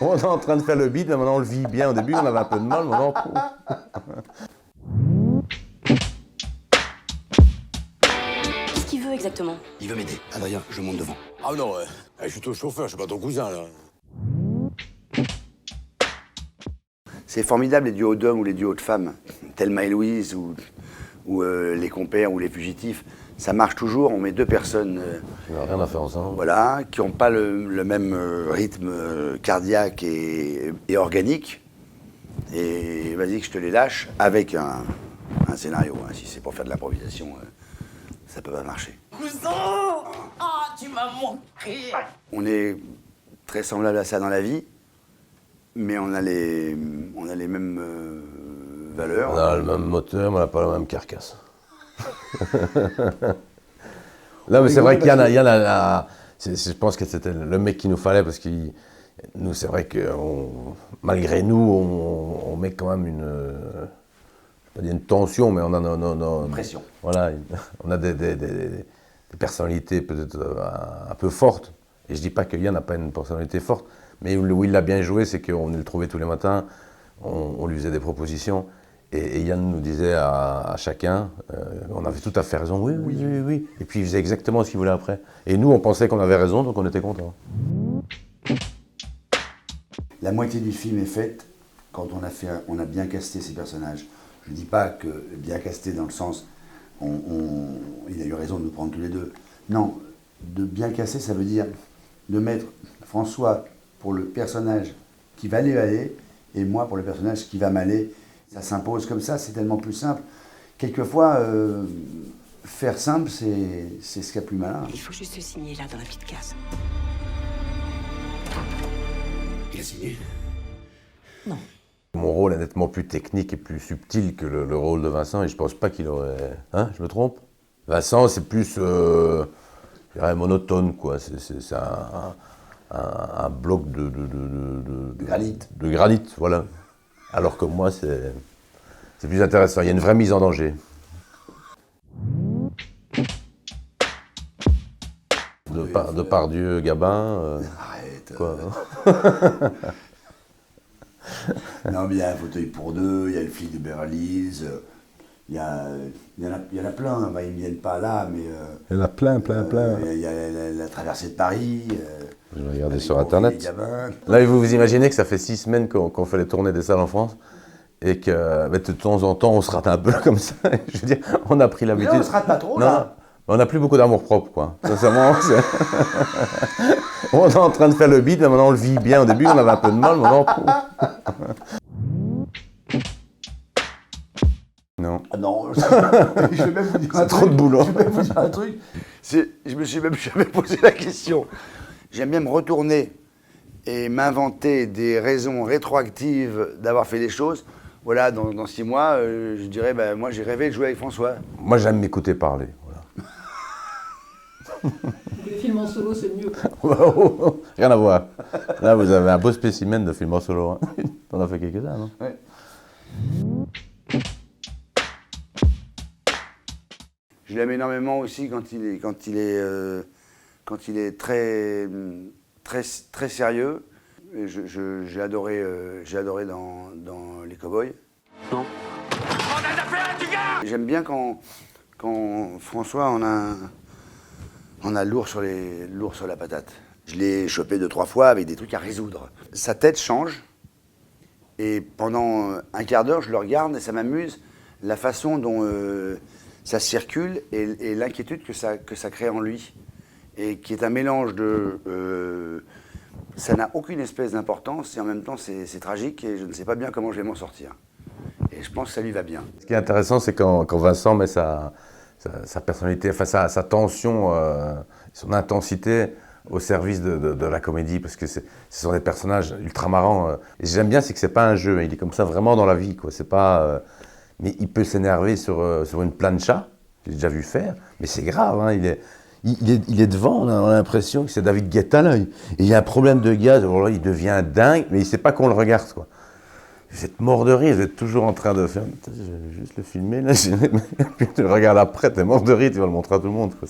On est en train de faire le beat, mais maintenant on le vit bien. Au début, on avait un peu de mal, maintenant. Qu'est-ce qu'il veut exactement? Il veut m'aider. Adrien, je monte devant. Ah non, je suis ton chauffeur, je suis pas ton cousin, là. C'est formidable, les duos d'hommes ou les duos de femmes. Thelma et Louise ou les compères ou les fugitifs. Ça marche toujours, on met deux personnes On n'a rien à faire ensemble. voilà, qui n'ont pas le même rythme cardiaque et organique. Et vas-y que je te les lâche avec un scénario. Hein. Si c'est pour faire de l'improvisation, ça peut pas marcher. Cousin! Ah, tu m'as manqué! On est très semblable à ça dans la vie, mais on a les mêmes valeurs. On a le même moteur, mais on n'a pas la même carcasse. Là, mais c'est vrai qu'il y en a, je pense que c'était le mec qu'il nous fallait, parce que nous, c'est vrai que malgré nous, on met quand même je vais pas dire une tension, mais on a Une pression. Voilà, on a des personnalités peut-être un peu fortes. Et je dis pas que Yann n'a pas une personnalité forte, mais où il l'a bien joué, c'est qu'on le trouvait tous les matins, on lui faisait des propositions. Et Yann nous disait à chacun, on avait tout à fait raison, oui. Et puis il faisait exactement ce qu'il voulait après. Et nous, on pensait qu'on avait raison, donc on était contents. La moitié du film est faite quand on a bien casté ces personnages. Je ne dis pas que bien casté dans le sens, il a eu raison de nous prendre tous les deux. Non, de bien casser, ça veut dire de mettre François pour le personnage qui va aller, et moi pour le personnage qui va m'aller. Ça s'impose comme ça, c'est tellement plus simple. Quelquefois, faire simple, c'est ce qu'il y a de plus malin. Il faut juste signer là dans la petite case. Il a signé. Non. Mon rôle est nettement plus technique et plus subtil que le rôle de Vincent, et je pense pas qu'il aurait... Hein, je me trompe? Vincent, c'est plus, je dirais, monotone, quoi. C'est un bloc de Granit. De granit, voilà. Alors que moi, c'est plus intéressant. Il y a une vraie mise en danger. Depardieu, Gabin. Arrête. Quoi, Non, mais il y a un fauteuil pour deux, il y a le flic de Beverly Hills, il y en a plein. Bah, ils ne viennent pas là, mais. Il y en a plein. Il y a la traversée de Paris. Je vais regarder avec sur les Internet. Gabin. Là, vous imaginez que ça fait 6 semaines qu'on fait les tournées des salles en France, et que de temps en temps, on se rate un peu comme ça. Je veux dire, on a pris Mais l'habitude. là, on se rate pas trop, Non, là. on n'a plus beaucoup d'amour propre, quoi. Sincèrement, on est en train de faire le beat, mais maintenant on le vit bien. Au début, on avait un peu de mal, maintenant... Non. Ah non, je vais même vous dire un Trop truc. de boulot. Je vais même vous dire un truc. Je me suis même jamais posé la question. J'aime bien me retourner et m'inventer des raisons rétroactives d'avoir fait des choses. Voilà, dans 6 mois, je dirais, ben, moi j'ai rêvé de jouer avec François. Moi, j'aime m'écouter parler. Les films en solo, c'est mieux. Voilà. Rien à voir. Là, vous avez un beau spécimen de film en solo. Hein. T'en as fait quelques-uns, non? Ouais. Je l'aime énormément aussi quand il est très sérieux. J'ai adoré dans Les Cowboys. Non. J'aime bien quand François on a lourd sur la patate. Je l'ai chopé 2-3 fois avec des trucs à résoudre. Sa tête change et pendant un quart d'heure, je le regarde et ça m'amuse la façon dont ça circule et l'inquiétude que ça crée en lui. Et qui est un mélange de... ça n'a aucune espèce d'importance et en même temps c'est tragique et je ne sais pas bien comment je vais m'en sortir. Et je pense que ça lui va bien. Ce qui est intéressant, c'est quand Vincent met sa personnalité, enfin sa tension, son intensité au service de la comédie, parce que ce sont des personnages ultra marrants. Et j'aime bien, c'est que c'est pas un jeu, il est comme ça vraiment dans la vie, quoi. C'est pas, mais il peut s'énerver sur une plancha, j'ai déjà vu faire, mais c'est grave, hein, il est devant, on a l'impression que c'est David Guetta, là, et il y a un problème de gaz, alors là, il devient dingue, mais il sait pas qu'on le regarde, quoi. Vous êtes mort de rire, vous êtes toujours en train de faire... Je vais juste le filmer, là. Puis tu le regardes après, t'es mort de rire, tu vas le montrer à tout le monde, quoi.